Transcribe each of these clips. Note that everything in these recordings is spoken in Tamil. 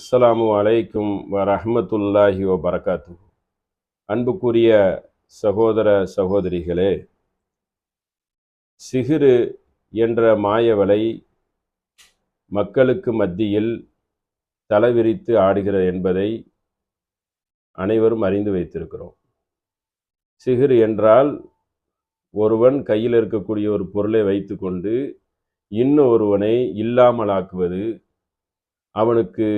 அஸ்ஸலாமு அலைக்கும் வரஹ்மத்துல்லாஹி வபரகாத்து. அன்புக்குரிய சகோதர சகோதரிகளே, சிஹ்ரு என்ற மாயவலை மக்களுக்கு மத்தியில் தலைவிரித்து ஆடுகிறது என்பதை அனைவரும் அறிந்து வைத்திருக்கிறோம். சிஹ்ரு என்றால் ஒருவன் கையில் இருக்கக்கூடிய ஒரு பொருளை வைத்துக்கொண்டு இன்னொருவனை இல்லாமலாக்குவது, அவனுக்கு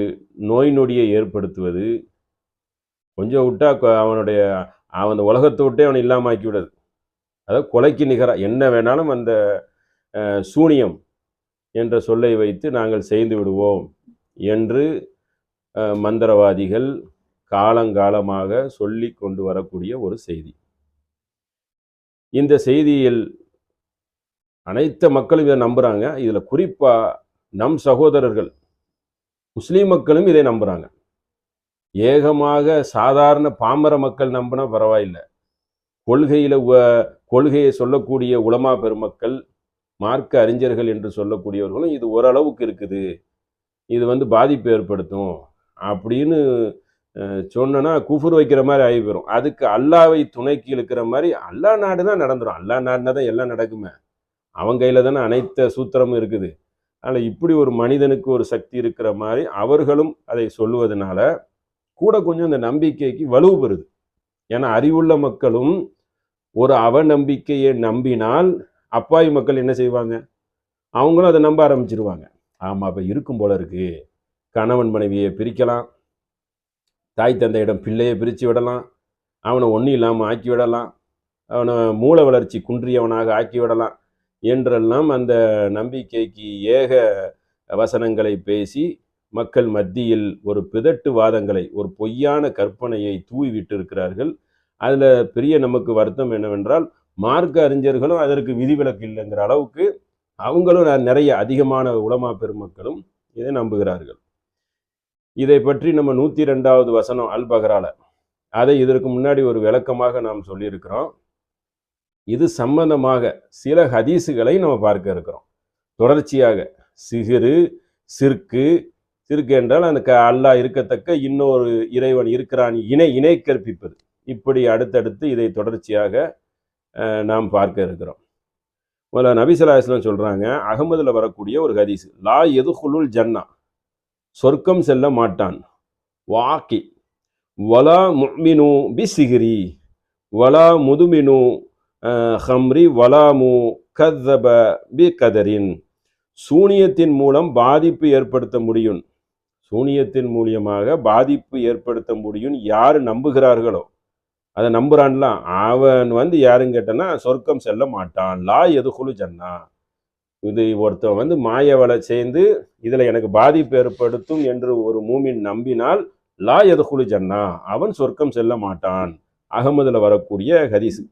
நோய் நொடியை ஏற்படுத்துவது, கொஞ்சம் விட்டா அவன் உலகத்தை விட்டே அவனை இல்லாமல் ஆக்கி விடுது. அதாவது கொலைக்கு நிகராக என்ன வேணாலும் அந்த சூனியம் என்ற சொல்லை வைத்து நாங்கள் செய்து விடுவோம் என்று மந்திரவாதிகள் காலங்காலமாக சொல்லி கொண்டு வரக்கூடிய ஒரு செய்தி. இந்த செய்தியில் அனைத்து மக்களும் இதை நம்புறாங்க. இதுல குறிப்பா நம் சகோதரர்கள் முஸ்லீம் மக்களும் இதை நம்புறாங்க. ஏகமாக சாதாரண பாமர மக்கள் நம்பினா பரவாயில்லை. கொள்கையை சொல்லக்கூடிய உலமா பெருமக்கள், மார்க்க அறிஞர்கள் என்று சொல்லக்கூடியவர்களும் இது ஓரளவுக்கு இருக்குது, இது பாதிப்பு ஏற்படுத்தும் அப்படின்னு சொன்னா குஃபுர் வைக்கிற மாதிரி ஆகி போயிடும். அதுக்கு அல்லாவை துணைக்கு இழுக்கிற மாதிரி அல்லா நாடு தான் நடந்துடும். அல்லா நாடுனா தான் எல்லாம் நடக்குமே. அவன் கையில தானே அனைத்த சூத்திரமும் இருக்குது. அதனால் இப்படி ஒரு மனிதனுக்கு ஒரு சக்தி இருக்கிற மாதிரி அவர்களும் அதை சொல்லுவதனால கூட கொஞ்சம் இந்த நம்பிக்கைக்கு வலுவு பெறுது. ஏன்னா அறிவுள்ள மக்களும் ஒரு அவநம்பிக்கையை நம்பினால் அப்பாவி மக்கள் என்ன செய்வாங்க? அவங்களும் அதை நம்ப ஆரம்பிச்சிருவாங்க. ஆமாம், அப்போ இருக்கும் போல இருக்கு, கணவன் மனைவியை பிரிக்கலாம், தாய் தந்தையிடம் பிள்ளையை பிரித்து விடலாம், அவனை ஒன்றும் இல்லாமல் ஆக்கி விடலாம், அவனை மூல வளர்ச்சி குன்றியவனாக ஆக்கி விடலாம் என்றெல்லாம் அந்த நம்பிக்கைக்கு ஏக வசனங்களை பேசி மக்கள் மத்தியில் ஒரு பிதட்டு வாதங்களை, ஒரு பொய்யான கற்பனையை தூவி விட்டு இருக்கிறார்கள். அதில் பெரிய நமக்கு வருத்தம் என்னவென்றால், மார்க்க அறிஞர்களும் அதற்கு விதிவிலக்கு இல்லைங்கிற அளவுக்கு அவங்களும் நிறைய அதிகமான உலமா பெருமக்களும் இதை நம்புகிறார்கள். இதை பற்றி நம்ம 102வது வசனம் அல் பக்ரால அதை இதற்கு முன்னாடி ஒரு விளக்கமாக நாம் சொல்லியிருக்கிறோம். இது சம்பந்தமாக சில ஹதீஸுகளை நம்ம பார்க்க இருக்கிறோம். தொடர்ச்சியாக சிஹ்ரு, சிற்கு என்றால் அந்த அல்லாஹ் இருக்கத்தக்க இன்னொரு இறைவன் இருக்கிறான், இணை கற்பிப்பது, இப்படி அடுத்தடுத்து இதை தொடர்ச்சியாக நாம் பார்க்க இருக்கிறோம். முதல்ல நபி ஸல்லல்லாஹு அலைஹி வஸல்லம் சொல்றாங்க, அகமதுல வரக்கூடிய ஒரு ஹதீஸ், லா யதுகுலுல் ஜன்னா, சொர்க்கம் செல்ல மாட்டான், வாக்கி வலா முஃமினு பி சிஹ்ரி வலா முதுமினு ஹம்ரி வலா முகzzப பி கதரின். சூனியத்தின் மூலம் பாதிப்பு ஏற்படுத்த முடியும், சூனியத்தின் மூலியமாக பாதிப்பு ஏற்படுத்த முடியும் யாரு நம்புகிறார்களோ, அதை நம்புறான்லாம் அவன் யாருன்னு கேட்டனா சொர்க்கம் செல்ல மாட்டான். லா யதுகுலு ஜன்னா, இது ஒருத்தன் மாயவலை சேர்ந்து இதுல எனக்கு பாதிப்பு ஏற்படுத்தும் என்று ஒரு மூமின் நம்பினால் லா யதுகுலு ஜன்னா, அவன் சொர்க்கம் செல்ல மாட்டான். அகமதுல வரக்கூடிய ஹதீஸ்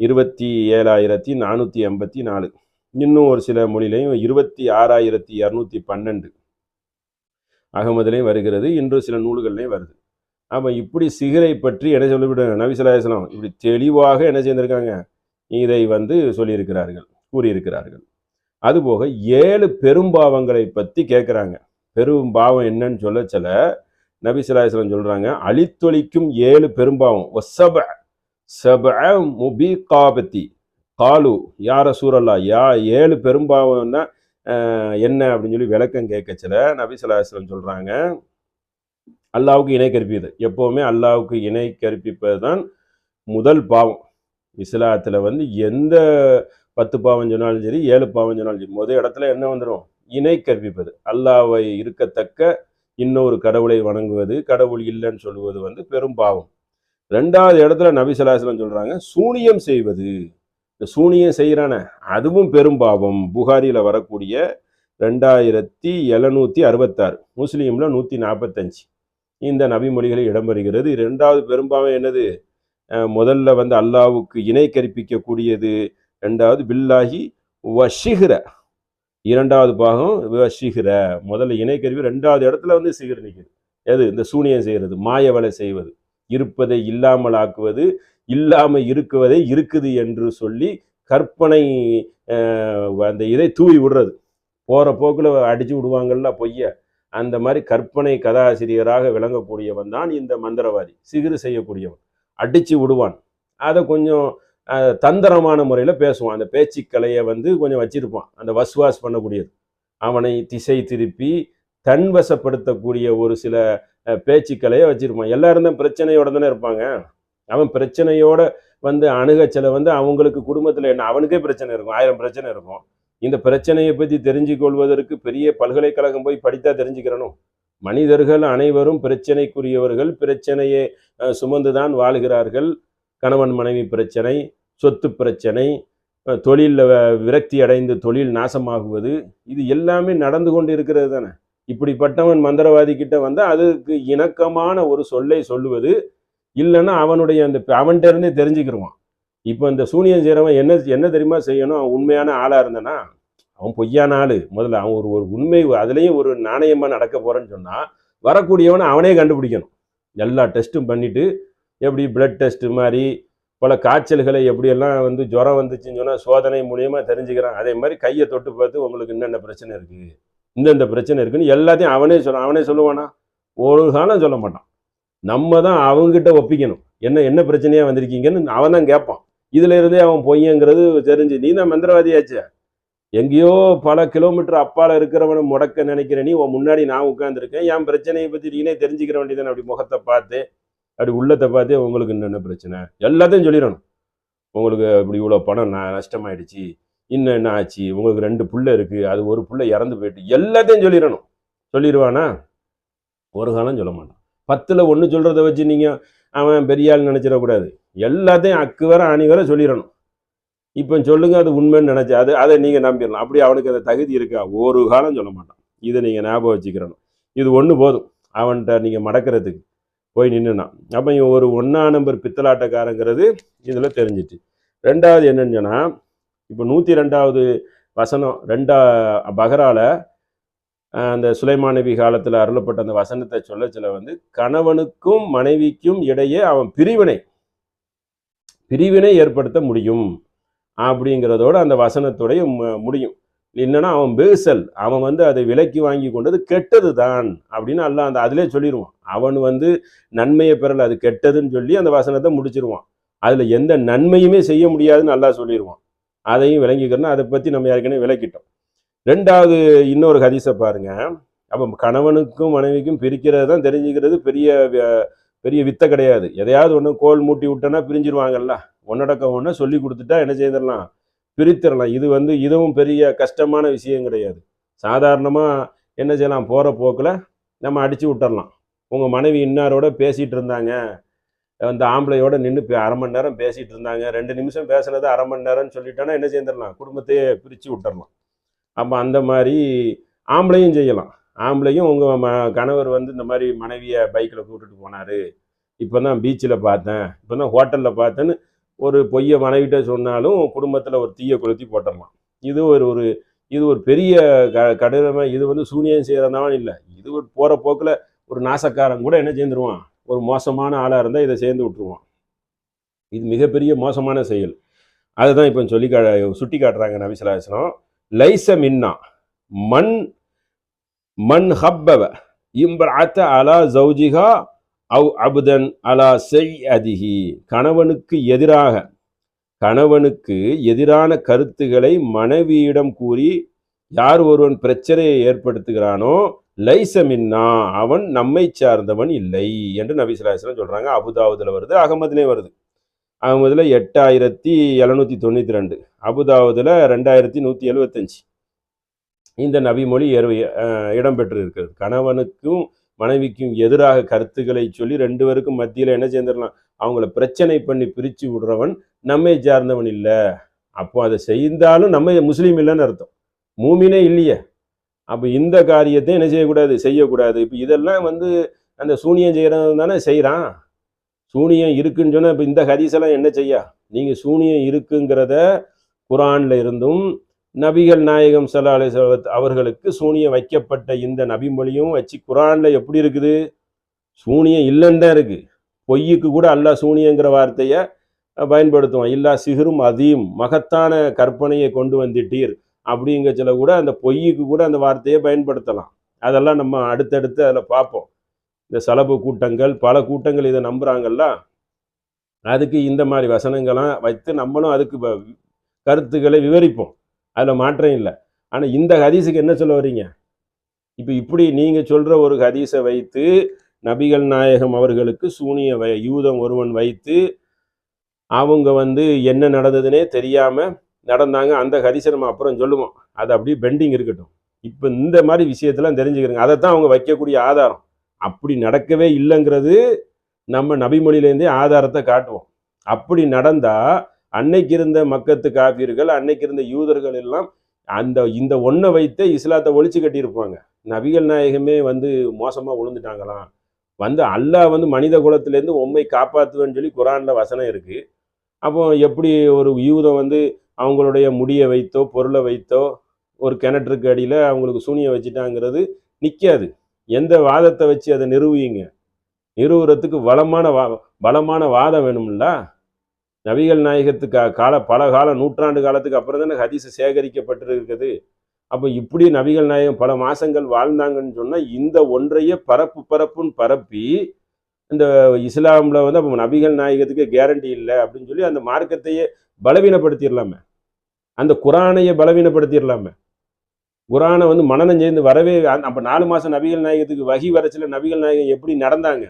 27,484. இன்னும் ஒரு சில மொழியிலையும் 26,212 அகமதுலையும் வருகிறது, இன்று சில நூல்கள்லையும் வருது. அப்போ இப்படி சிஹ்ரை பற்றி என்ன சொல்லிவிடுங்க, நபி ஸல்லல்லாஹு அலைஹி வஸல்லம் இப்படி தெளிவாக என்ன செய்திருக்காங்க, இதை சொல்லியிருக்கிறார்கள், கூறியிருக்கிறார்கள். அதுபோக 7 பெரும்பாவங்களை பற்றி கேட்குறாங்க. பெரும்பாவம் என்னன்னு சொல்ல நபி ஸல்லல்லாஹு அலைஹி வஸல்லம் சொல்றாங்க, அழித்தொழிக்கும் 7 பெரும்பாவம். முபீகாபத்தி காலு யா ரசூலல்லாஹ், 7 பெரும்பாவம்னா என்ன அப்படின்னு சொல்லி விளக்கம் கேட்கச்சல நபி ஸல்லல்லாஹு அலைஹி வஸல்லம் சொல்றாங்க, அல்லாவுக்கு இணை கற்பிப்பது. எப்பவுமே அல்லாவுக்கு இணை கற்பிப்பது தான் முதல் பாவம். இஸ்லாத்துல எந்த 10 பாவம் சொன்னாலும் சரி, 7 பாவம் சொன்னாலும் சரி, முதல் இடத்துல என்ன வந்துடும்? இணை கற்பிப்பது. அல்லாவை இருக்கத்தக்க இன்னொரு கடவுளை வணங்குவது, கடவுள் இல்லைன்னு சொல்லுவது பெரும் பாவம். 2வது இடத்துல நபி ஸல்லல்லாஹு அலைஹி வஸல்லம் சொல்றாங்க, சூனியம் செய்வது. இந்த சூனியம் செய்யறான அதுவும் பெரும் பாவம். புகாரியில வரக்கூடிய 2766, முஸ்லீம்ல 145 இந்த நபிமொழிகளில் இடம்பெறுகிறது. 2வது பெரும்பாவம் என்னது? முதல்ல அல்லாவுக்கு இணை கற்பிக்கக்கூடியது, 2வது பில்லாஹி வஷிஹ்ர, 2வது பாகம் வஷிஹ்ர. முதல்ல இணை கருவி, 2வது இடத்துல சிஹ்ர் நிற்குது. எது? இந்த சூனியம் செய்யறது, மாயவலை செய்வது, இருப்பதை இல்லாமல் ஆக்குவது, இல்லாம இருக்குவதை இருக்குது என்று சொல்லி கற்பனை அந்த இதை தூவி விடுறது. போற போக்குல அடிச்சு விடுவாங்கல்ல பொய்ய, அந்த மாதிரி கற்பனை கதாசிரியராக விளங்கக்கூடியவன் தான் இந்த மந்திரவாதி. சிகிறு செய்யக்கூடியவன், அடிச்சு விடுவான். அதை கொஞ்சம் தந்திரமான முறையில் பேசுவான். அந்த பேச்சுக்கலையை வந்து கொஞ்சம் வச்சிருப்பான், அந்த வஸ்வாஸ் பண்ணக்கூடியது. அவனை திசை திருப்பி தன்வசப்படுத்தக்கூடிய ஒரு சில பேச்சுக்கலையை வச்சிருப்பான். எல்லாரும் தான் பிரச்சனையோட தானே இருப்பாங்க. அவன் பிரச்சனையோட வந்து அணுகச்சலை வந்து அவங்களுக்கு குடும்பத்தில் என்ன, அவனுக்கே பிரச்சனை இருக்கும், 1000 பிரச்சனை இருக்கும். இந்த பிரச்சனையை பற்றி தெரிஞ்சு கொள்வதற்கு பெரிய பல்கலைக்கழகம் போய் படித்தா தெரிஞ்சுக்கிறணும். மனிதர்கள் அனைவரும் பிரச்சனைக்குரியவர்கள், பிரச்சனையை சுமந்துதான் வாழ்கிறார்கள். கணவன் மனைவி பிரச்சனை, சொத்து பிரச்சனை, தொழிலில் விரக்தி அடைந்து தொழில் நாசமாகுவது, இது எல்லாமே நடந்து கொண்டு இருக்கிறது தானே. இப்படிப்பட்டவன் மந்திரவாதி கிட்ட வந்து அதுக்கு இணக்கமான ஒரு சொல்லை சொல்லுவது, இல்லைன்னா அவனுடைய அந்த அவன்கிட்ட இருந்தே தெரிஞ்சுக்கிடுவான். இப்போ இந்த சூனியம் செய்கிறவன் என்ன தெரியுமா செய்யணும்? அவன் உண்மையான ஆளாக இருந்தனா, அவன் பொய்யான ஆள். முதல்ல அவன் ஒரு உண்மை, அதுலேயும் ஒரு நாணயமாக நடக்க போகிறேன்னு சொன்னால் வரக்கூடியவனை அவனே கண்டுபிடிக்கணும். எல்லா டெஸ்ட்டும் பண்ணிவிட்டு, எப்படி பிளட் டெஸ்ட்டு மாதிரி பல காய்ச்சல்களை எப்படியெல்லாம் வந்து ஜுரம் வந்துச்சுன்னு சொன்னால் சோதனை மூலியமாக தெரிஞ்சுக்கிறான். அதே மாதிரி கையை தொட்டு பார்த்து உங்களுக்கு என்னென்ன பிரச்சனை இருக்குது, இந்தந்த பிரச்சனை இருக்குன்னு எல்லாத்தையும் அவனே சொல்லுவானா? ஒரு காலம் சொல்ல மாட்டான். நம்ம தான் அவங்ககிட்ட ஒப்பிக்கணும். என்ன பிரச்சனையாக வந்திருக்கீங்கன்னு அவன் தான் கேட்பான். இதுல இருந்தே அவன் பொய்யங்கிறது தெரிஞ்சு, நீ தான் மந்திரவாதியாச்சு. எங்கேயோ பல கிலோமீட்டர் அப்பால இருக்கிறவனை முடக்க நினைக்கிற நீ, உன் முன்னாடி நான் உட்காந்துருக்கேன், என் பிரச்சனையை பற்றி நீனே தெரிஞ்சுக்கிற வேண்டியதானே. அப்படி முகத்தை பார்த்து, அப்படி உள்ளத்தை பார்த்து, உங்களுக்கு என்னென்ன பிரச்சனை எல்லாத்தையும் சொல்லிடணும். உங்களுக்கு இப்படி இவ்வளோ பணம் நஷ்டமாயிடுச்சு, இன்னும் என்ன ஆச்சு, உங்களுக்கு 2 பிள்ளை இருக்குது, அது ஒரு பிள்ளை இறந்து போயிட்டு, எல்லாத்தையும் சொல்லிடணும். சொல்லிடுவானா? ஒரு காலம் சொல்ல மாட்டான். 10ல் 1 சொல்கிறத வச்சு நீங்கள் அவன் பெரிய ஆள் நினச்சிடக்கூடாது. எல்லாத்தையும் அக்கு வர அணி வர சொல்லிடணும். இப்போ சொல்லுங்க, அது உண்மைன்னு நினச்சி அதை நீங்கள் நம்பிடலாம். அப்படி அவனுக்கு அந்த தகுதி இருக்கா? ஒரு காலம் சொல்ல மாட்டான். இதை நீங்கள் ஞாபகம் வச்சுக்கிறணும். இது ஒன்று போதும் அவன்கிட்ட நீங்கள் மடக்கிறதுக்கு போய் நின்றுனா. அப்போ இவன் ஒரு 1ஆம் நம்பர் பித்தலாட்டக்காரங்கிறது இதில் தெரிஞ்சிட்டு. 2வது என்னன்னு சொன்னால், இப்போ 102வது வசனம் 2 பகரால அந்த சுலைமான் நபி காலத்தில் அருளப்பட்ட அந்த வசனத்தை சொல்ல வந்து, கணவனுக்கும் மனைவிக்கும் இடையே அவன் பிரிவினை ஏற்படுத்த முடியும் அப்படிங்கிறதோட அந்த வசனத்துடைய முடியும். இல்லைன்னா அவன் பேசல், அவன் வந்து அதை விலைக்கு வாங்கி கொண்டது கெட்டது தான் அப்படின்னு அல்லாஹ் அந்த அதிலே சொல்லிடுவான். அவன் வந்து நன்மையை பெறல, அது கெட்டதுன்னு சொல்லி அந்த வசனத்தை முடிச்சிருவான். அதில் எந்த நன்மையுமே செய்ய முடியாதுன்னு அல்லாஹ் சொல்லிடுவான். அதையும் விளங்கிக்கிறோன்னா, அதை பற்றி நம்ம ஏற்கனவே விளக்கிட்டோம். 2வது இன்னொரு ஹதீஸை பாருங்க. அப்போ கணவனுக்கும் மனைவிக்கும் பிரிக்கிறது தான் தெரிஞ்சுக்கிறது பெரிய வித்தை கிடையாது. எதையாவது ஒன்று கோல் மூட்டி விட்டோன்னா பிரிஞ்சிருவாங்கல்ல. ஒன்னடக்க ஒன்று சொல்லி கொடுத்துட்டா என்ன செய்திடலாம், பிரித்திடலாம். இது வந்து இதுவும் பெரிய கஷ்டமான விஷயம் கிடையாது. சாதாரணமாக என்ன செய்யலாம், போகிற போக்கில் நம்ம அடித்து விட்டுறலாம். உங்கள் மனைவி இன்னாரோட பேசிகிட்டு இருந்தாங்க, அந்த ஆம்பளையோட நின்று 1/2 மணி நேரம் பேசிகிட்டு இருந்தாங்க, 2 நிமிஷம் பேசுனது 1/2 மணி நேரம்னு சொல்லிட்டோன்னா என்ன செய்திடலாம், குடும்பத்தையே பிரித்து விட்டுறலாம். அப்போ அந்த மாதிரி ஆம்பளையும் செய்யலாம். ஆம்பளையும் உங்கள் கணவர் வந்து இந்த மாதிரி மனைவியை பைக்கில் கூப்பிட்டுட்டு போனார், இப்போ தான் பீச்சில் பார்த்தேன், இப்போ தான் ஹோட்டலில் பார்த்தேன்னு ஒரு பொய்யை மனைவிட்ட சொன்னாலும் குடும்பத்தில் ஒரு தீயை கொளுத்தி போட்டுடலாம். இது ஒரு பெரிய கடினமாக, இது வந்து சூனியம் செய்கிறதாவும் இல்லை. இது ஒரு போகிற போக்கில் ஒரு நாசக்காரன் கூட என்ன சேர்ந்துருவான், ஒரு மோசமான ஆளாக இருந்தால் இதை சேர்ந்து விட்டுருவான். இது மிகப்பெரிய மோசமான செயல். அதுதான் இப்போ சுட்டி காட்டுறாங்க நபி ஸல்லல்லாஹு அலைஹி வஸல்லம். லைஸ மின்னா மன் ஹப்பவ இம்ரஅத அலா ஜௌஜிஹா அவ் அப்தன் அலா ஸைஅதிஹி. கணவனுக்கு எதிரான கருத்துக்களை மனைவியிடம் கூறி யார் ஒருவன் பிரச்சனையை ஏற்படுத்துகிறானோ, லைஸ மின்னா, அவன் நம்மை சார்ந்தவன் இல்லை என்று நபி ஸல்லல்லாஹு அலைஹி வஸல்லம் சொல்றாங்க. அபுதாவுதுல வருது, அகமதுலே வருது. அகமதுல 8792, அபுதாவுதுல 2175 இந்த நபிமொழி இடம்பெற்று இருக்கிறது. கணவனுக்கும் மனைவிக்கும் எதிராக கருத்துக்களை சொல்லி 2 பேருக்கும் மத்தியில் என்ன சேர்ந்துடலாம், அவங்கள பிரச்சனை பண்ணி பிரித்து விடுறவன் நம்மை சார்ந்தவன் இல்லை. அப்போ அதை செய்தாலும் நம்ம முஸ்லீம் இல்லைன்னு அர்த்தம், மூமினே இல்லையே. அப்போ இந்த காரியத்தை என்ன செய்யக்கூடாது. இப்போ இதெல்லாம் வந்து அந்த சூனியம் செய்கிறது தானே செய்கிறான். சூனியம் இருக்குன்னு சொன்னால் இப்போ இந்த ஹதீஸெல்லாம் என்ன செய்யா, நீங்கள் சூனியம் இருக்குங்கிறத குரானில் இருந்தும் நபிகள் நாயகம் ஸல்லல்லாஹு அலைஹி வஸல்லம் அவர்களுக்கு சூனியம் வைக்கப்பட்ட இந்த நபிமொழியும் வச்சு குரானில் எப்படி இருக்குது, சூனியம் இல்லைன்னு தான் இருக்குது. பொய்யுக்கு கூட அல்லாஹ் சூனியங்கிற வார்த்தையை பயன்படுத்துவான். இல்லா சிஹரும் அதீம், மகத்தான கற்பனையை கொண்டு வந்துட்டீர் அப்படிங்கிற கூட அந்த பொய்யுக்கு கூட அந்த வார்த்தையை பயன்படுத்தலாம். அதெல்லாம் நம்ம அடுத்தடுத்து அதில் பார்ப்போம். இந்த சலபு கூட்டங்கள், பல கூட்டங்கள் இதை நம்புகிறாங்கல்ல, அதுக்கு இந்த மாதிரி வசனங்களாம் வைத்து நம்மளும் அதுக்கு கருத்துக்களை விவரிப்போம். அதில் மாற்றம் இல்லை. ஆனால் இந்த ஹதீஸுக்கு என்ன சொல்ல வர்றீங்க? இப்போ இப்படி நீங்கள் சொல்கிற ஒரு ஹதீஸை வைத்து நபிகள் நாயகம் அவர்களுக்கு சூனிய யூதம் ஒருவன் வைத்து அவங்க என்ன நடந்ததுன்னே தெரியாமல் நடந்தாங்க. அந்த ஹதீஸை நம்ம அப்புறம் சொல்லுவோம். அது அப்படியே பெண்டிங் இருக்கட்டும். இப்போ இந்த மாதிரி விஷயத்தெல்லாம் தெரிஞ்சுக்கிறங்க. அதைத்தான் அவங்க வைக்கக்கூடிய ஆதாரம். அப்படி நடக்கவே இல்லைங்கிறது நம்ம நபிமொழியிலேருந்தே ஆதாரத்தை காட்டுவோம். அப்படி நடந்தால் அன்னைக்கு இருந்த மக்கத்து காபீர்கள், அன்னைக்கு இருந்த யூதர்கள் எல்லாம் இந்த ஒன்றை வைத்தே இஸ்லாத்தை ஒழிச்சு கட்டியிருப்பாங்க. நபிகள் நாயகமே மோசமாக விழுந்துட்டாங்களாம். அல்லாஹ் மனித குலத்திலேருந்து உம்மை காப்பாற்றுவேன்னு சொல்லி குரானில் வசனம் இருக்குது. அப்போ எப்படி ஒரு யூதம் அவங்களுடைய முடியை வைத்தோ பொருளை வைத்தோ ஒரு கிணற்றுக்கு அடியில் அவங்களுக்கு சூனியை வச்சுட்டாங்கிறது நிற்காது. எந்த வாதத்தை வச்சு அதை நிறுவுவீங்க? நிறுவுறதுக்கு பலமான வாதம் வேணும்ல. நபிகள் நாயகத்துக்கு பல நூற்றாண்டு காலத்துக்கு அப்புறம் தானே ஹதீஸ் சேகரிக்கப்பட்டிருக்குது. அப்போ இப்படி நபிகள் நாயகம் பல மாதங்கள் வாழ்ந்தாங்கன்னு சொன்னால் இந்த ஒன்றையே பரப்புன்னு பரப்பி இந்த இஸ்லாமில் அப்போ நபிகள் நாயகத்துக்கு கேரண்டி இல்லை அப்படின்னு சொல்லி அந்த மார்க்கத்தையே பலவீனப்படுத்திடலாமே, அந்த குரானையே பலவீனப்படுத்திடலாமே. குரானை மனநம் சேர்ந்து வரவே அப்போ 4 மாதம் நபிகள் நாயகத்துக்கு வகி வரச்சில நபிகள் நாயகம் எப்படி நடந்தாங்க?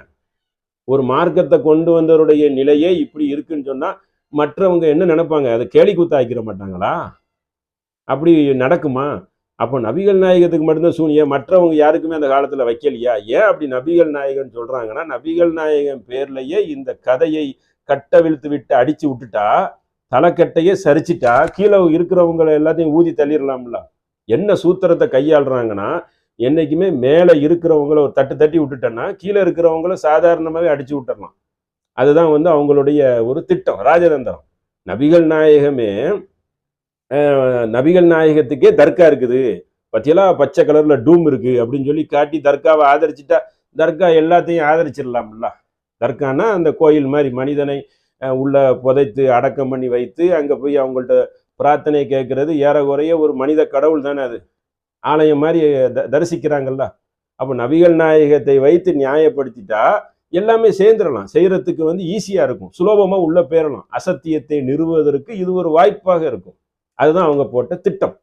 ஒரு மார்க்கத்தை கொண்டு வந்தவருடைய நிலையே இப்படி இருக்குன்னு சொன்னால் மற்றவங்க என்ன நினைப்பாங்க? அதை கேலி கூத்தாக்கிற மாட்டாங்களா? அப்படி நடக்குமா? அப்போ நபிகள் நாயகத்துக்கு மட்டும்தான் சூனிய, மற்றவங்க யாருக்குமே அந்த காலத்தில் வைக்கலையா? ஏன் அப்படி நபிகள் நாயகன் சொல்கிறாங்கன்னா, நபிகள் நாயகன் பேர்லையே இந்த கதையை கட்டவிழ்த்து விட்டு அடித்து விட்டுட்டா, தலைக்கட்டையே சரிச்சிட்டா கீழே இருக்கிறவங்களை எல்லாத்தையும் ஊதி தள்ளிடலாம்ல. என்ன சூத்திரத்தை கையாளுறாங்கன்னா, என்றைக்குமே மேலே இருக்கிறவங்கள ஒரு தட்டி விட்டுட்டேன்னா கீழே இருக்கிறவங்கள சாதாரணமாகவே அடித்து விட்டுறலாம். அதுதான் அவங்களுடைய ஒரு திட்டம், ராஜதந்திரம். நபிகள் நாயகத்துக்கே தர்கா இருக்குது பத்தியெல்லாம், பச்சை கலர்ல டூம் இருக்கு அப்படின்னு சொல்லி காட்டி தர்காவை ஆதரிச்சுட்டா தர்கா எல்லாத்தையும் ஆதரிச்சிடலாம்ல. தர்கானா அந்த கோயில் மாதிரி மனிதனை உள்ள புதைத்து அடக்கம் பண்ணி வைத்து அங்கே போய் அவங்கள்ட்ட பிரார்த்தனை கேட்கறது ஏறக்குறைய ஒரு மனித கடவுள் தானே. அது ஆலயம் மாதிரி தரிசிக்கிறாங்கல்ல. அப்போ நபிகள் நாயகத்தை வைத்து நியாயப்படுத்திட்டா எல்லாமே சேர்ந்துடலாம். செய்யறதுக்கு ஈஸியாக இருக்கும், சுலபமாக உள்ள பேரலாம். அசத்தியத்தை நிறுவுவதற்கு இது ஒரு வாய்ப்பாக இருக்கும். அதுதான் அவங்க போட்ட திட்டம்.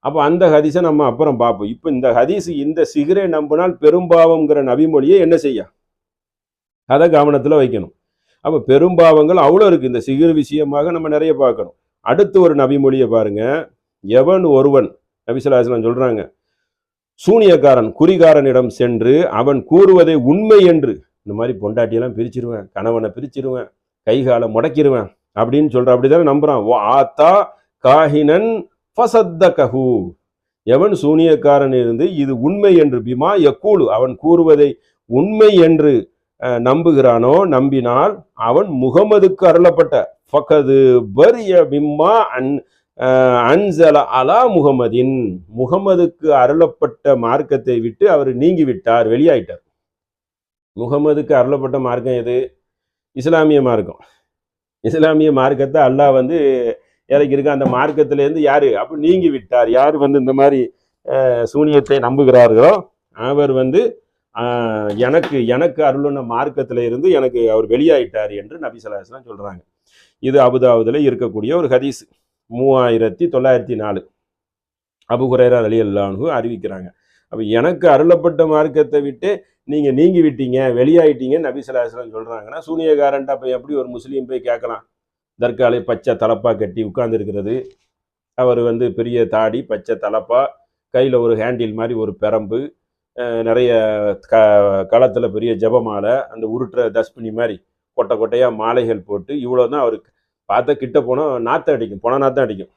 அப்போ அந்த ஹதீஸை நம்ம அப்புறம் பார்ப்போம். இப்போ இந்த ஹதீஸு இந்த சிகரை நம்பினால் பெரும்பாவங்கிற நபிமொழியை என்ன செய்ய, அதை கவனத்தில் வைக்கணும். அப்போ பெரும்பாவங்கள் அவ்வளோ இருக்குது. இந்த சிகர் விஷயமாக நம்ம நிறைய பார்க்கணும். அடுத்து ஒரு நபிமொழியை பாருங்க. எவன் ஒருவன், நபி ஸல்லல்லாஹு அலைஹி வஸல்லம் சொல்றாங்க, சூனியக்காரன் குறிகாரனிடம் சென்று அவன் கூறுவதை உண்மை என்று, இந்த மாதிரி பொண்டாட்டியெல்லாம் பிரிச்சிருவேன், கணவனை பிரிச்சிருவேன், கைகாலை முடக்கிடுவேன் அப்படின்னு சொல்ற, அப்படிதானே நம்புறான். ஆத்தா காஹினன் ஃபஸத்தகஹு, எவன் சூனியக்காரன் இருந்து இது உண்மை என்று பிமா யக்கூலு, அவன் கூறுவதை உண்மை என்று நம்புகிறானோ, நம்பினால் அவன் முகமதுக்கு அருளப்பட்ட ஃபகது பரிய பிம்மா அன்சல அலா முகமதின், முகமதுக்கு அருளப்பட்ட மார்க்கத்தை விட்டு அவர் நீங்கி விட்டார், வெளியாயிட்டார். முகமதுக்கு அருளப்பட்ட மார்க்கம் எது? இஸ்லாமிய மார்க்கம். இஸ்லாமிய மார்க்கத்தை அல்லாஹ் இறக்கி இருக்க. அந்த மார்க்கத்திலேருந்து யாரு அப்போ நீங்கி விட்டார்? யார் இந்த மாதிரி சூனியத்தை நம்புகிறார்களோ அவர் எனக்கு அருளுன மார்க்கத்தில் இருந்து எனக்கு அவர் வெளியாயிட்டார் என்று நபி ஸல்லல்லாஹு அலைஹி வஸல்லம் சொல்றாங்க. இது அபுதாவுதில் இருக்கக்கூடிய ஒரு ஹதீஸ், 3904 அபூ ஹுரைரா ரலியல்லாஹு அன்ஹு அறிவிக்கிறாங்க. அப்போ எனக்கு அருளப்பட்ட மார்க்கத்தை விட்டு நீங்கள் நீங்கி விட்டீங்க, வெளியாயிட்டீங்க நபி ஸல்லல்லாஹு அலைஹி வஸல்லம் சொல்கிறாங்கன்னா, சூனியக்காரன்ட்டு அப்போ எப்படி ஒரு முஸ்லீம் போய் கேட்கலாம்? தர்காலை பச்சை தலப்பா கட்டி உட்கார்ந்துருக்கிறது, அவர் பெரிய தாடி, பச்சை தலப்பா, கையில் ஒரு ஹேண்டில் மாதிரி ஒரு பெரம்பு, நிறைய களத்தில் பெரிய ஜபமாலை, அந்த உருட்டுற தஸ்பினி மாதிரி கொட்டையாக மாலைகள் போட்டு, இவ்வளோ தான் அவருக்கு. பார்த்தா கிட்ட போனால் நாற்றம் அடிக்கும், பொன நாற்றம் அடிக்கும்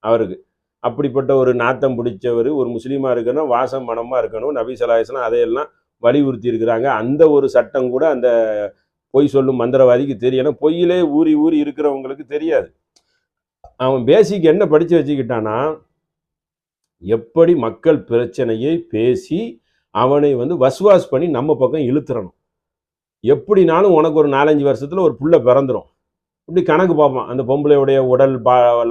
அவருக்கு. அப்படிப்பட்ட ஒரு நாத்தம் பிடிச்சவர் ஒரு முஸ்லீமாக இருக்கணும், வாசம் மனமாக இருக்கணும். நபி ஸல்லல்லாஹு அலைஹி வஸல்லம் அதையெல்லாம் வலியுறுத்தி இருக்கிறாங்க. அந்த ஒரு சட்டம் கூட அந்த பொய் சொல்லும் மந்திரவாதிக்கு தெரியணும். பொய்யிலே ஊறி இருக்கிறவங்களுக்கு தெரியாது. அவன் பேசிக் என்ன படித்து வச்சுக்கிட்டானா, எப்படி மக்கள் பிரச்சனையை பேசி அவனை வஸ்வாஸ் பண்ணி நம்ம பக்கம் இழுத்துறணும். எப்படினாலும் உனக்கு ஒரு 4-5 வருஷத்துல ஒரு புள்ள பிறந்துடும். இப்படி கணக்கு பார்ப்பான். அந்த பொம்பளையுடைய உடல்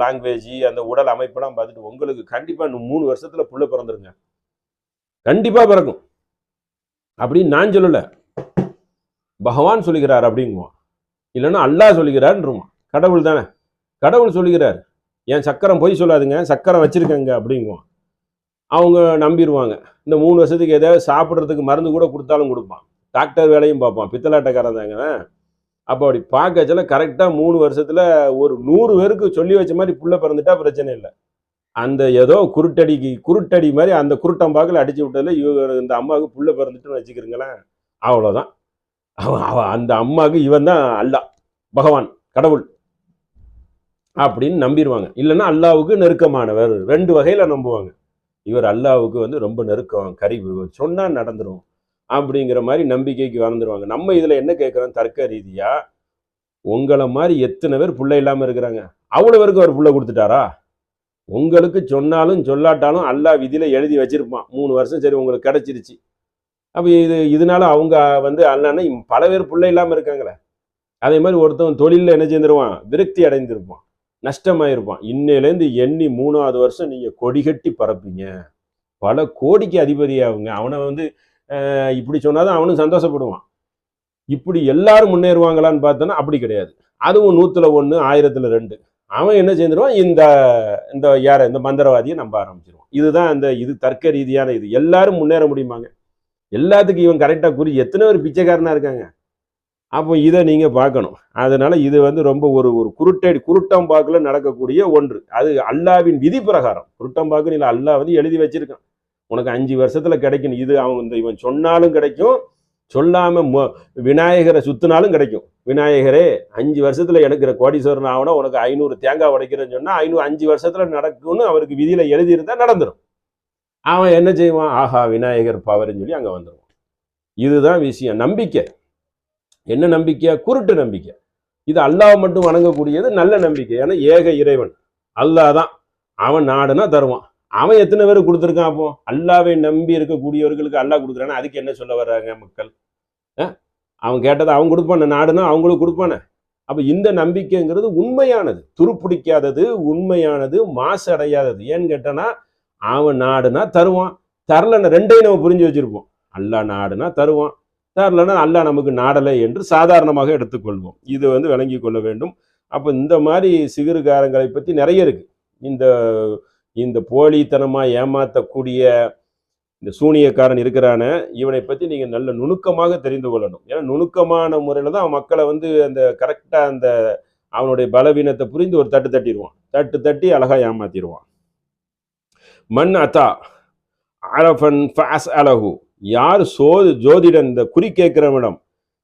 லாங்குவேஜ், அந்த உடல் அமைப்பெல்லாம் பார்த்துட்டு உங்களுக்கு கண்டிப்பாக இன்னும் 3 வருஷத்துல புள்ள பிறந்துருங்க. கண்டிப்பா பிறக்கும் அப்படின்னு நான் சொல்லல, பகவான் சொல்லுகிறார் அப்படிங்குவான். இல்லைன்னா அல்லாஹ் சொல்லுகிறாருன்றுவான். கடவுள் தானே, கடவுள் சொல்லுகிறார். என் சக்கரம் பொய் சொல்லாதுங்க, சக்கரம் வச்சிருக்கேங்க அப்படிங்குவான். அவங்க நம்பிடுவாங்க. இந்த 3 வருஷத்துக்கு ஏதாவது சாப்பிட்றதுக்கு மருந்து கூட கொடுத்தாலும் கொடுப்பான். டாக்டர் வேலையும் பார்ப்பான், பித்தலாட்டக்காரன் தாங்க. அப்போ அப்படி பார்க்கச்சல கரெக்டாக 3 வருஷத்துல ஒரு 100 பேருக்கு சொல்லி வச்ச மாதிரி புள்ள பிறந்துட்டா பிரச்சனை இல்லை. அந்த ஏதோ குருட்டடி மாதிரி அந்த குருட்டம்பாக்கில் அடிச்சு விட்டதுல இந்த அம்மாவுக்கு புள்ள பிறந்துட்டுன்னு வச்சுக்கிறீங்களேன், அவ்வளோதான். அந்த அம்மாவுக்கு இவன் தான் அல்லாஹ், பகவான், கடவுள் அப்படின்னு நம்பிடுவாங்க. இல்லைன்னா அல்லாவுக்கு நெருக்கமானவர், 2 வகையில நம்புவாங்க. இவர் அல்லாவுக்கு வந்து ரொம்ப நெருக்கம், கரிவு, சொன்னா நடந்துரும் அப்படிங்கிற மாதிரி நம்பிக்கைக்கு வந்துருவாங்க. நம்ம இதுல என்ன கேட்கிறோம், தர்க்க ரீதியா உங்களை மாதிரி எத்தனை பேர் புள்ள இல்லாம இருக்கிறாங்க, அவ்வளவு பேருக்கு அவர் புள்ள கொடுத்துட்டாரா? உங்களுக்கு சொன்னாலும் சொல்லாட்டாலும் அல்லாஹ் விதியில எழுதி வச்சிருப்பான், 3 வருஷம் சரி உங்களுக்கு கிடைச்சிருச்சு. அப்ப இதனால அவங்க வந்து அல்லான்னா பல பேர் புள்ள இல்லாம இருக்காங்களே. அதே மாதிரி ஒருத்தவன் தொழில என்ன செஞ்சிருவான், விரக்தி அடைந்திருப்பான், நஷ்டமாயிருப்பான். இன்னையிலேருந்து எண்ணி 3வது வருஷம் நீங்க கொடிகட்டி பறப்பீங்க, பல கோடிக்கு அதிபதியாகுங்க. அவனை வந்து இப்படி சொன்னாதான் அவனும் சந்தோஷப்படுவான். இப்படி எல்லாரும் முன்னேறுவாங்களான்னு பார்த்தோன்னா அப்படி கிடையாது. அதுவும் 100ல் 1, 1000ல் 2. அவன் என்ன செஞ்சிருவான், இந்த யார இந்த மந்திரவாதியை நம்ப ஆரம்பிச்சிருவான். இதுதான் இது தர்க்க ரீதியான இது. எல்லாரும் முன்னேற முடியுமாங்க? எல்லாத்துக்கும் இவன் கரெக்டாக குறி. எத்தனை பேர் பிச்சைக்காரனா இருக்காங்க? அப்போ இதை நீங்க பார்க்கணும். அதனால இது வந்து ரொம்ப ஒரு குருட்டம்பாக்கில் நடக்கக்கூடிய ஒன்று. அது அல்லாவின் விதி பிரகாரம். குருட்டம்பாக்கு இல்லை, அல்லாஹ் வந்து எழுதி வச்சிருக்கான், உனக்கு 5 வருஷத்துல கிடைக்கும். இது அவன் இவன் சொன்னாலும் கிடைக்கும், சொல்லாம விநாயகரை சுத்தினாலும் கிடைக்கும். விநாயகரே 5 வருஷத்துல எனக்கு கோடீஸ்வரன் ஆகணும், உனக்கு 500 தேங்காய் உடைக்கிறேன்னு சொன்னா 5 வருஷத்துல நடக்கும்னு அவருக்கு விதியில எழுதியிருந்தா நடந்துடும். அவன் என்ன செய்வான், ஆஹா விநாயகர் பவர்ன்னு சொல்லி அங்க வந்துடுவான். இதுதான் விஷயம். நம்பிக்கை என்ன நம்பிக்கை? குருட்டு நம்பிக்கை. இது அல்லாஹ் மட்டும் வணங்கக்கூடியது நல்ல நம்பிக்கை. ஏன்னா ஏக இறைவன் அல்லாஹ் தான். அவன் நாடுனா தருவான். அவன் எத்தனை பேர் கொடுத்துருக்கான்? அப்போ அல்லாவை நம்பி இருக்கக்கூடியவர்களுக்கு அல்லாஹ் கொடுக்குறானா? அதுக்கு என்ன சொல்ல வர்றாங்க மக்கள்? அவன் கேட்டதை அவன் கொடுப்பான, நாடுனா அவங்களுக்கு கொடுப்பானே. அப்ப இந்த நம்பிக்கைங்கிறது உண்மையானது, துருப்பிடிக்காதது, உண்மையானது, மாசு அடையாதது. ஏன்னு கேட்டனா அவன் நாடுனா தருவான், தரலன்னா 2ஐயும் நம்ம புரிஞ்சு வச்சிருப்போம். அல்லாஹ் நாடுனா தருவான், தரலன்னா அல்லாஹ் நமக்கு நாடலை என்று சாதாரணமாக எடுத்துக்கொள்வோம். இது வந்து விளங்கி கொள்ள வேண்டும். அப்ப இந்த மாதிரி சிகிறுகாரங்களை பற்றி நிறைய இருக்கு. இந்த போலித்தனமா ஏமாத்தக்கூடிய இந்த சூனியக்காரன் இருக்கிறான, இவனை பற்றி நீங்க நல்ல நுணுக்கமாக தெரிந்து கொள்ளணும். ஏன்னா நுணுக்கமான முறையில தான் மக்கள வந்து அந்த கரெக்டா அந்த அவனுடைய பலவீனத்தை புரிந்து ஒரு தட்டு தட்டிடுவான், தட்டி அழகா ஏமாத்திடுவான். மன் அத்தா அரஃபன் ஃபாஸ் அலஹு, யார் ஜோதிடன் இந்த குறி கேட்கிறவனிடம்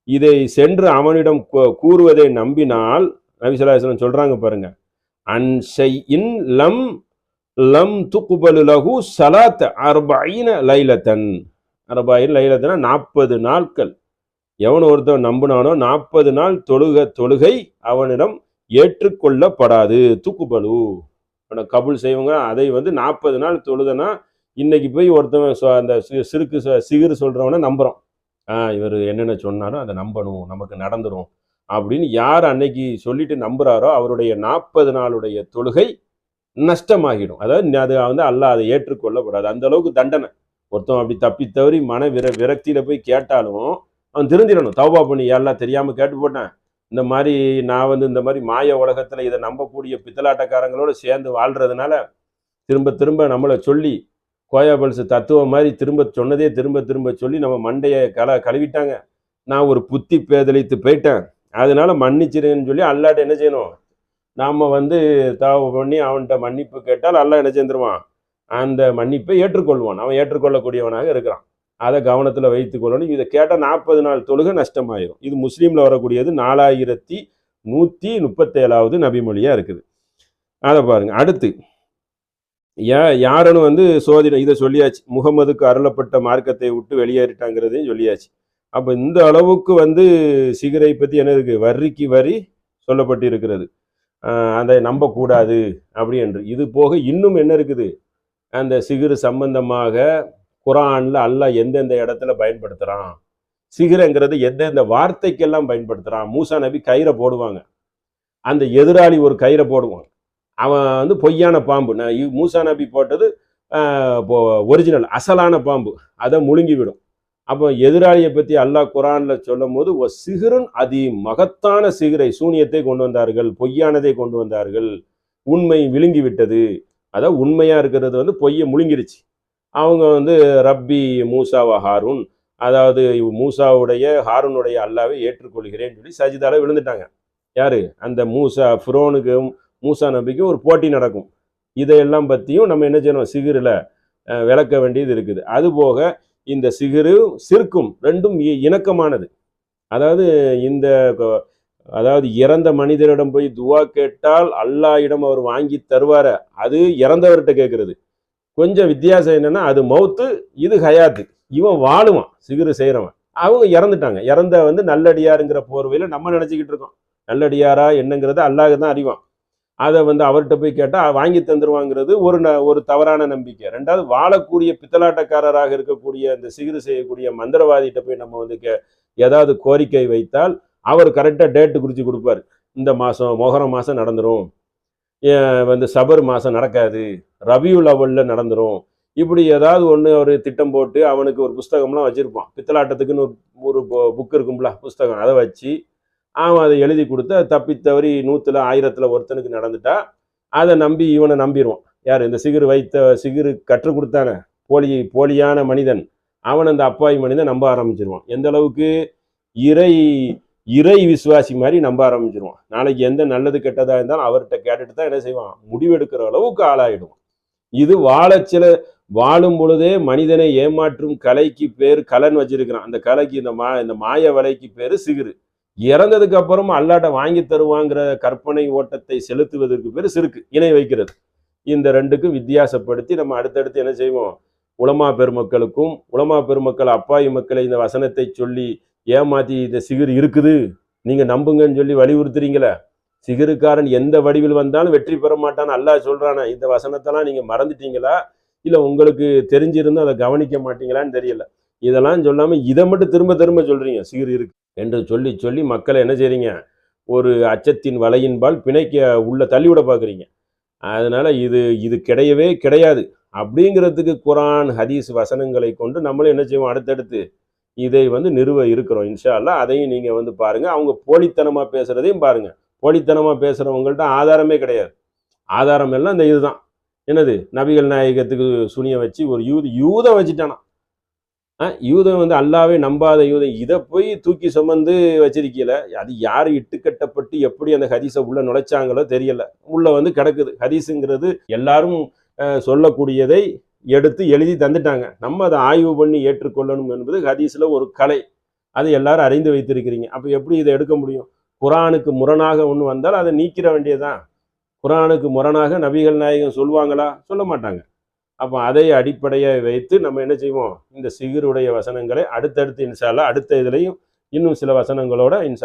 இதை சென்று அவனிடம் கூறுவதை நம்பினால், நபி ஸல்லல்லாஹு அலைஹி வஸல்லம் சொல்றாங்க பாருங்க, அன்ஷை இன் லம் லம் துக்பலு லஹு ஸலாத் 40 லைலத்தன். 40 லைலத்தனா 40 நாட்கள். எவன் ஒருத்தன் நம்பினானோ 40 நாள் தொழுகை அவனிடம் ஏற்றுக்கொள்ளப்படாது. துக்குபலு கபுல் செய்வங்க. அதை வந்து 40 நாள் தொழுதனா, இன்னைக்கு போய் ஒருத்தவன் அந்த சிகிறு சொல்றவனை நம்புறோம், இவர் என்னென்ன சொன்னாரோ அதை நம்பணும், நமக்கு நடந்துரும் அப்படின்னு யார் அன்னைக்கு சொல்லிட்டு நம்புறாரோ அவருடைய 40 நாளுடைய தொழுகை நஷ்டமாகிடும். அதாவது அது வந்து அல்லாஹ் அதை ஏற்றுக்கொள்ளப்படாது. அந்த அளவுக்கு தண்டனை. ஒருத்தன் அப்படி தப்பி தவறி விரக்தியில போய் கேட்டாலும் அவன் திருந்திடணும். தௌபா பண்ணி, எல்லாம் தெரியாம கேட்டு போட்டேன், இந்த மாதிரி நான் வந்து இந்த மாதிரி மாய உலகத்துல இதை நம்பக்கூடிய பித்தலாட்டக்காரங்களோட சேர்ந்து வாழ்றதுனால திரும்ப திரும்ப நம்மளை சொல்லி கோயாபல்ஸ் தத்துவம் மாதிரி சொன்னதே திரும்ப சொல்லி நம்ம மண்டையை கழுவிட்டாங்க. நான் ஒரு புத்தி பேதலித்து போயிட்டேன், அதனால மன்னிச்சிருன்னு சொல்லி அல்லாட்ட என்ன செய்யணும், நாம வந்து தௌபா பண்ணி அவன்கிட்ட மன்னிப்பு கேட்டால் அல்லாஹ் என்ன செஞ்சிருவான், அந்த மன்னிப்பை ஏற்றுக்கொள்வான். அவன் ஏற்றுக்கொள்ளக்கூடியவனாக இருக்கிறான். அதை கவனத்தில் வைத்துக் கொள்ளணும். இதை கேட்டால் 40 நாள் தொழுகை நஷ்டமாயிரும். இது முஸ்லீம்ல வரக்கூடியது 4137வது நபிமொழியா இருக்குது. அதை பாருங்க. அடுத்து யாருன்னு வந்து சோதிடம் இதை சொல்லியாச்சு. முகமதுக்கு அருளப்பட்ட மார்க்கத்தை விட்டு வெளியேறிட்டாங்கிறதையும் சொல்லியாச்சு. அப்போ இந்த அளவுக்கு வந்து சிகரை பற்றி என்ன இருக்கு, வரிக்கு வரி சொல்லப்பட்டு இருக்கிறது. அதை நம்பக்கூடாது அப்படி என்று. இது போக இன்னும் என்ன இருக்குது, அந்த சிகிறு சம்பந்தமாக குரான்ல அல்லாஹ் எந்தெந்த இடத்துல பயன்படுத்துறான், சிகிரங்கிறது எந்தெந்த வார்த்தைக்கெல்லாம் பயன்படுத்துறான். மூசா நபி கயிறை போடுவாங்க, அந்த எதிராளி ஒரு கயிறை போடுவான், அவன் வந்து பொய்யான பாம்பு. மூசா நபி போட்டது இப்போ ஒரிஜினல் அசலான பாம்பு அதை முழுங்கிவிடும். அப்போ எதிராளியை பற்றி அல்லாஹ் குரான்ல சொல்லும் போது சிகருன் அதி மகத்தான சிகரை சூனியத்தை கொண்டு வந்தார்கள், பொய்யானதை கொண்டு வந்தார்கள், உண்மை விழுங்கி விட்டது. அதாவது உண்மையா இருக்கிறது வந்து பொய்யை முழுங்கிருச்சு. அவங்க வந்து ரப்பி மூசாவா ஹாரூன், அதாவது மூசாவுடைய ஹாரூனுடைய அல்லாவை ஏற்றுக்கொள்கிறேன்னு சொல்லி சஜிதால விழுந்துட்டாங்க. யாரு? அந்த மூசா ஃபிரோனுக்கும் மூசா நபிக்கும் ஒரு போட்டி நடக்கும். இதையெல்லாம் பற்றியும் நம்ம என்ன செய்யணும், சிகிரில் விளக்க வேண்டியது இருக்குது. அதுபோக இந்த சிகிரு சிற்கும் ரெண்டும் இணக்கமானது. அதாவது இந்த அதாவது இறந்த மனிதரிடம் போய் துவா கேட்டால் அல்லாஹ்விடம் அவர் வாங்கி தருவார, அது இறந்தவர்கிட்ட கேட்கறது. கொஞ்சம் வித்தியாசம் என்னன்னா, அது மௌத்து, இது ஹயாத்து. இவன் வாழுவான் சிகிரு செய்கிறவன். அவங்க இறந்துட்டாங்க. இறந்த வந்து நல்லடியாருங்கிற போர்வையில் நம்ம நினச்சிக்கிட்டு இருக்கோம். நல்லடியாரா என்னங்கிறத அல்லாஹ் தான் அறிவான். அதை வந்து அவர்கிட்ட போய் கேட்டால் வாங்கி தந்துருவாங்கிறது ஒரு தவறான நம்பிக்கை. ரெண்டாவது, வாழக்கூடிய பித்தலாட்டக்காரராக இருக்கக்கூடிய இந்த சிகிரு செய்யக்கூடிய மந்திரவாதிகிட்ட போய் நம்ம வந்து ஏதாவது கோரிக்கை வைத்தால் அவர் கரெக்டாக டேட்டு குறித்து கொடுப்பார். இந்த மாதம் மொஹரம் மாதம் நடந்துடும், வந்து சபர் மாதம் நடக்காது, ரபியுல் அவலில் நடந்துடும், இப்படி ஏதாவது ஒன்று அவர் திட்டம் போட்டு அவனுக்கு ஒரு புஸ்தகம்லாம் வச்சுருப்பான். பித்தலாட்டத்துக்குன்னு ஒரு புக் இருக்கும்ல புஸ்தகம், அதை வச்சு அவன் அதை எழுதி கொடுத்து தப்பித்தவரி 100ல் 1000ல் ஒருத்தனுக்கு நடந்துட்டா அதை நம்பி இவனை நம்பிடுவான். யார்? இந்த சிகிரு கற்றுக் கொடுத்தான போலியான மனிதன், அவன் அந்த அப்பாவி மனிதன் நம்ப ஆரம்பிச்சிருவான். எந்த அளவுக்கு? இறை விசுவாசி மாதிரி நம்ப ஆரம்பிச்சிருவான். நாளைக்கு எந்த நல்லது கெட்டதாக இருந்தாலும் அவர்கிட்ட கேட்டுட்டு தான் என்ன செய்வான், முடிவெடுக்கிற அளவுக்கு ஆளாயிடுவான். இது வாழும் பொழுதே மனிதனை ஏமாற்றும் கலைக்கு பேர் கலன் வச்சிருக்கிறான். அந்த கலைக்கு இந்த மாய வலைக்கு பேர் சிகிரு. இறந்ததுக்கு அப்புறம் அல்லாட்ட வாங்கி தருவாங்கிற கற்பனை ஓட்டத்தை செலுத்துவதற்கு பேர் சிறுக்கு, இணை வைக்கிறது. இந்த ரெண்டுக்கும் வித்தியாசப்படுத்தி நம்ம அடுத்தடுத்து என்ன செய்வோம், உலமா பெருமக்கள் அப்பாவி மக்களை இந்த வசனத்தை சொல்லி ஏமாத்தி இந்த சிகிரு இருக்குது நீங்க நம்புங்கன்னு சொல்லி வலியுறுத்துறீங்களே, சிகிருக்காரன் எந்த வடிவில் வந்தாலும் வெற்றி பெற மாட்டான்னு அல்லாஹ் சொல்றானா? இந்த வசனத்தெல்லாம் நீங்க மறந்துட்டீங்களா, இல்லை உங்களுக்கு தெரிஞ்சிருந்து அதை கவனிக்க மாட்டீங்களான்னு தெரியல. இதெல்லாம் சொல்லாமல் இதை மட்டும் திரும்ப திரும்ப சொல்றீங்க, சிகிரு இருக்கு என்று சொல்லி சொல்லி மக்களை என்ன செய்றீங்க, ஒரு அச்சத்தின் வலையின்பால் பிணைக்க உள்ள தள்ளிவிட பார்க்குறீங்க. அதனால இது கிடையவே கிடையாது அப்படிங்கிறதுக்கு குரான் ஹதீஸ் வசனங்களை கொண்டு நம்மளும் என்ன செய்வோம், அடுத்தடுத்து இதை வந்து நிறுவ இருக்கிறோம். இன்ஷா அல்லாஹ் அதையும் நீங்க வந்து பாருங்க. அவங்க போலித்தனமா பேசுறதையும் பாருங்க. போலித்தனமா பேசுறவங்கள்ட்ட ஆதாரமே கிடையாது. ஆதாரம் எல்லாம் இந்த இதுதான். என்னது? நபிகள் நாயகத்துக்கு சுனிய வச்சு ஒரு யூதம் வச்சுட்டானா. யூதம் வந்து அல்லாவே நம்பாத யூதம், இதை போய் தூக்கி சுமந்து வச்சிருக்கீல. அது யார் இட்டுக்கட்டப்பட்டு எப்படி அந்த ஹதீஸை உள்ள நுழைச்சாங்களோ தெரியல, உள்ள வந்து கிடக்குது. ஹதீஸுங்கிறது எல்லாரும் சொல்லக்கூடியதை எடுத்து எழுதி தந்துட்டாங்க. நம்ம அதை ஆய்வு பண்ணி ஏற்றுக்கொள்ளணும் என்பது ஹதீஸில் ஒரு கலை. அதை எல்லாரும் அறிந்து வைத்திருக்கிறீங்க. அப்போ எப்படி இதை எடுக்க முடியும்? குரானுக்கு முரணாக ஒன்று வந்தால் அதை நீக்கிற வேண்டியதுதான். குரானுக்கு முரணாக நபிகள் நாயகம் சொல்லுவாங்களா? சொல்ல மாட்டாங்க. அப்போ அதை அடிப்படையை வைத்து நம்ம என்ன செய்வோம், இந்த சிகிருடைய வசனங்களை அடுத்தடுத்து இன்ஷா அல்லாஹ் அடுத்த இதுலையும் இன்னும் சில வசனங்களோட இன்ஷா